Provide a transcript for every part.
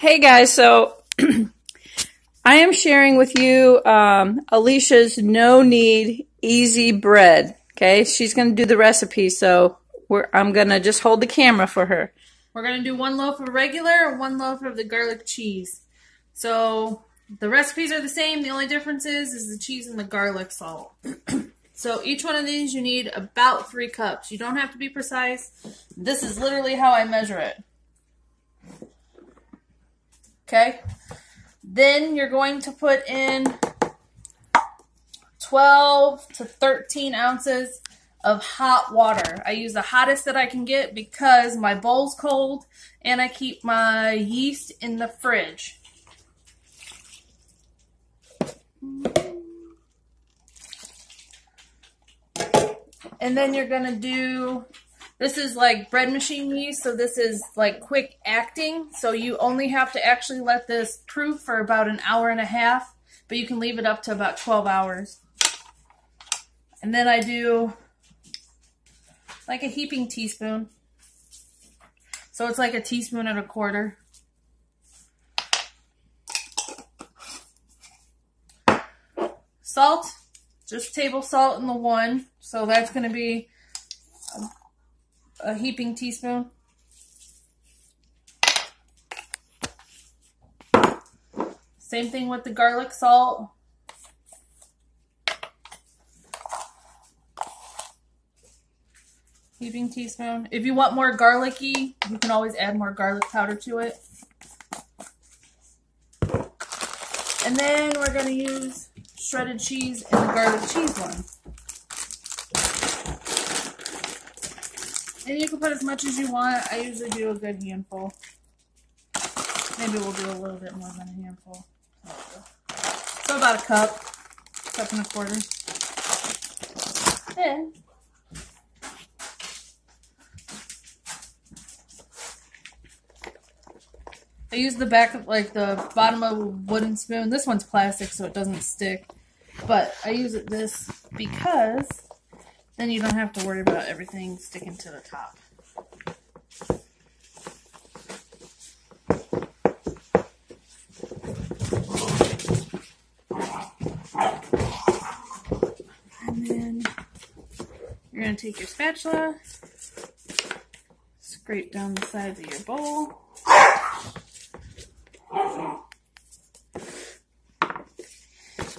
Hey guys, so I am sharing with you Alicia's no knead easy bread. Okay, she's going to do the recipe, so I'm going to just hold the camera for her. We're going to do 1 loaf of regular and 1 loaf of the garlic cheese. So the recipes are the same. The only difference is the cheese and the garlic salt. So each one of these you need about 3 cups. You don't have to be precise. This is literally how I measure it. Okay, then you're going to put in 12 to 13 ounces of hot water. I use the hottest that I can get because my bowl's cold and I keep my yeast in the fridge. And then you're going to do, this is like bread machine yeast, so this is like quick acting. So you only have to actually let this proof for about an hour and a half, but you can leave it up to about 12 hours. And then I do like a heaping teaspoon. So it's like a teaspoon and a quarter. Salt, just table salt in the 1. So that's going to be a heaping teaspoon. Same thing with the garlic salt. Heaping teaspoon. If you want more garlicky, you can always add more garlic powder to it. And then we're going to use shredded cheese in the garlic cheese one. And you can put as much as you want. I usually do a good handful. Maybe we'll do a little bit more than a handful. So about a cup and a quarter. Then I use the back of, like, the bottom of a wooden spoon. This one's plastic, so it doesn't stick. But I use this because then you don't have to worry about everything sticking to the top. And then you're going to take your spatula, scrape down the sides of your bowl.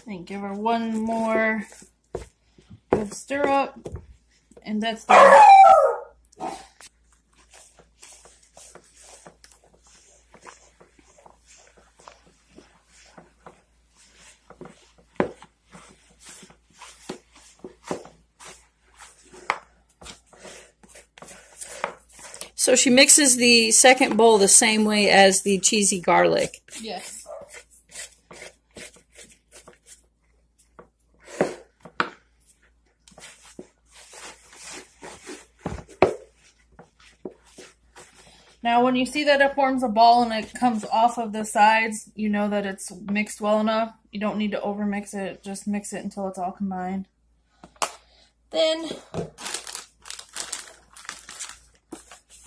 And give her 1 more good stir up, and that's done. So she mixes the second bowl the same way as the cheesy garlic. Yes. Now, when you see that it forms a ball and it comes off of the sides, you know that it's mixed well enough. You don't need to overmix it. Just mix it until it's all combined. Then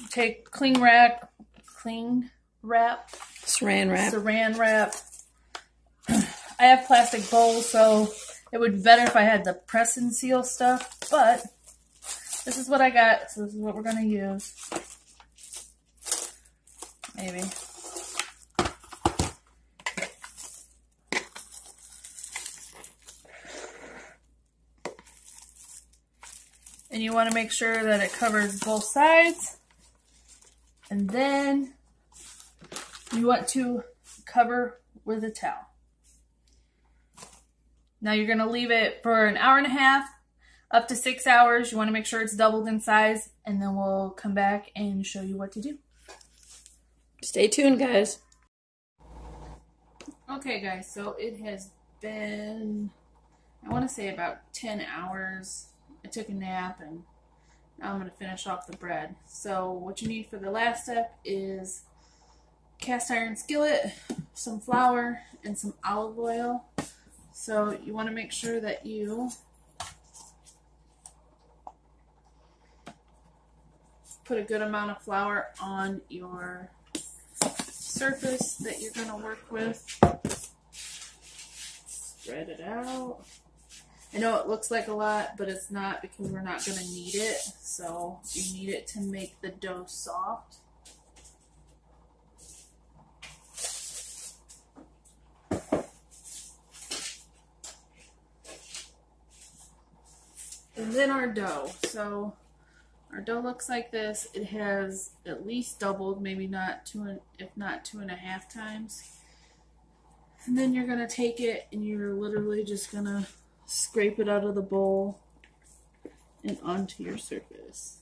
take cling wrap, saran wrap. I have plastic bowls, so it would be better if I had the press and seal stuff, but this is what I got, so this is what we're going to use. Maybe. And you want to make sure that it covers both sides. And then you want to cover with a towel. Now you're going to leave it for an hour and a half, up to 6 hours. You want to make sure it's doubled in size, and then we'll come back and show you what to do. Stay tuned, guys. Okay, guys, so it has been, I want to say about 10 hours. I took a nap, and now I'm going to finish off the bread. So what you need for the last step is cast iron skillet, some flour, and some olive oil. So you want to make sure that you put a good amount of flour on your surface that you're going to work with. Spread it out. I know it looks like a lot, but it's not, because we're not going to knead it. So you need it to make the dough soft. And then our dough. So our dough looks like this. It has at least doubled, maybe not two, if not 2.5 times. And then you're going to take it and you're literally just going to scrape it out of the bowl and onto your surface.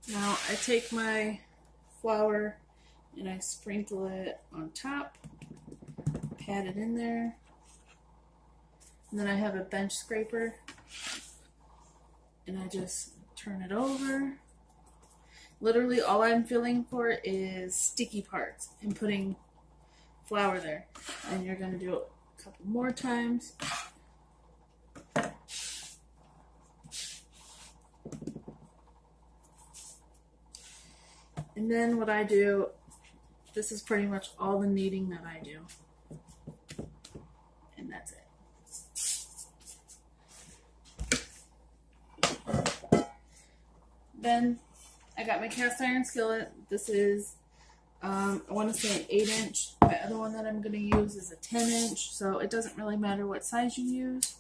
Now I take my flour and I sprinkle it on top, pat it in there, and then I have a bench scraper and I just turn it over. Literally all I'm feeling for is sticky parts and putting flour there. And you're going to do it a couple more times. And then what I do, this is pretty much all the kneading that I do. And that's it. Then I got my cast iron skillet. This is, I want to say an 8-inch. My other one that I'm going to use is a 10-inch. So it doesn't really matter what size you use.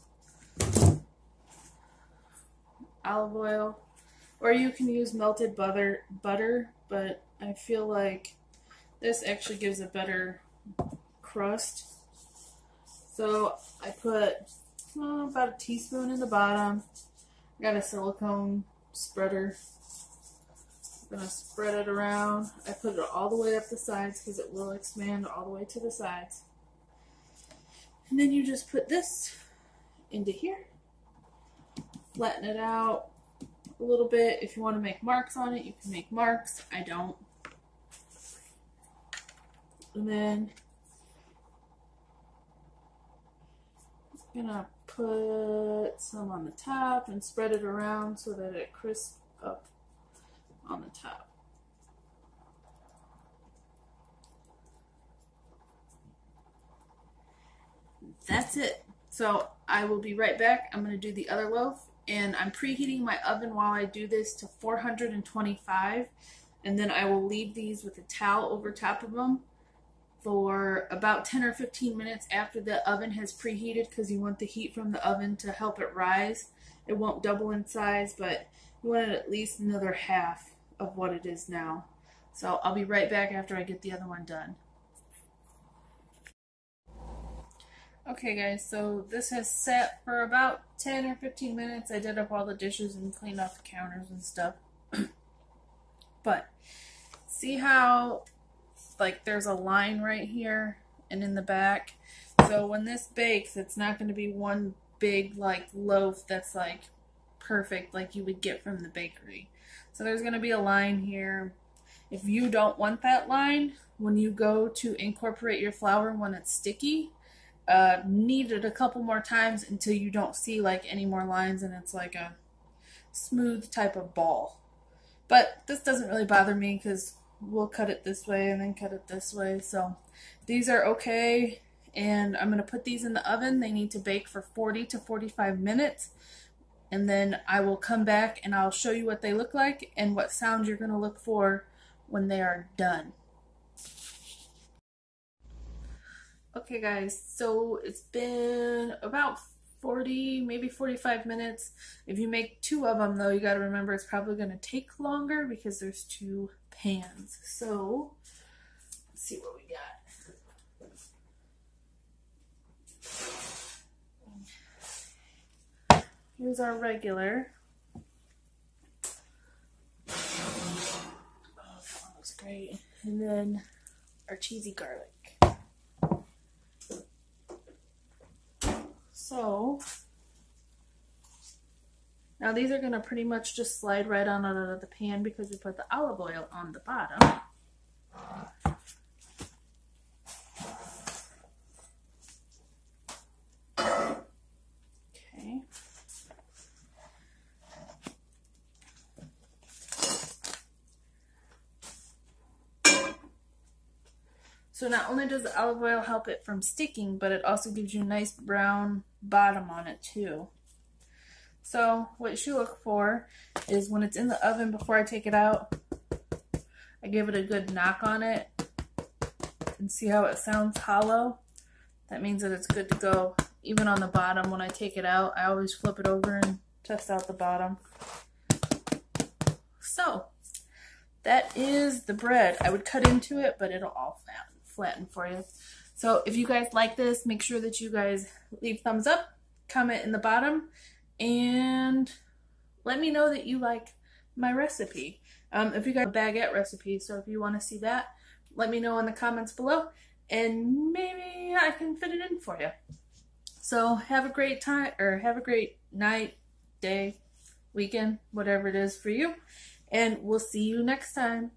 Olive oil. Or you can use melted butter, but I feel like this actually gives a better crust. So I put about a teaspoon in the bottom. I got a silicone spreader. I'm going to spread it around. I put it all the way up the sides because it will expand all the way to the sides. And then you just put this into here. Flatten it out a little bit. If you want to make marks on it, you can make marks. I don't. And then I'm going to put some on the top and spread it around so that it crisps up on the top. That's it. So I will be right back. I'm going to do the other loaf, and I'm preheating my oven while I do this to 425, and then I will leave these with a towel over top of them for about 10 or 15 minutes after the oven has preheated, because you want the heat from the oven to help it rise. It won't double in size, but you want it at least another half of what it is now. So I'll be right back after I get the other one done. Okay guys, so this has sat for about 10 or 15 minutes. I did up all the dishes and cleaned off the counters and stuff. But see how like there's a line right here and in the back? So when this bakes, it's not going to be one big like loaf that's like perfect like you would get from the bakery. So there's going to be a line here. If you don't want that line, when you go to incorporate your flour when it's sticky, knead it a couple more times until you don't see like any more lines and it's like a smooth type of ball. But this doesn't really bother me because we'll cut it this way and then cut it this way. So these are okay, and I'm going to put these in the oven. They need to bake for 40 to 45 minutes. And then I will come back and I'll show you what they look like and what sound you're going to look for when they are done. Okay guys, so it's been about 40, maybe 45 minutes. If you make 2 of them though, you got to remember it's probably going to take longer because there's 2 pans. So let's see what we got. Here's our regular. Oh, that one looks great. And then our cheesy garlic. So now these are going to pretty much just slide right on out of the pan because we put the olive oil on the bottom. Okay. So not only does the olive oil help it from sticking, but it also gives you a nice brown bottom on it too. So what you should look for is when it's in the oven before I take it out, I give it a good knock on it and see how it sounds hollow. That means that it's good to go. Even on the bottom, when I take it out, I always flip it over and test out the bottom. So that is the bread. I would cut into it, but it'll all flatten for you. So if you guys like this, make sure that you guys leave thumbs up, comment in the bottom, and let me know that you like my recipe. If you got a baguette recipe, so if you want to see that, let me know in the comments below, and maybe I can fit it in for you. So have a great time, or have a great night, day, weekend, whatever it is for you, and we'll see you next time.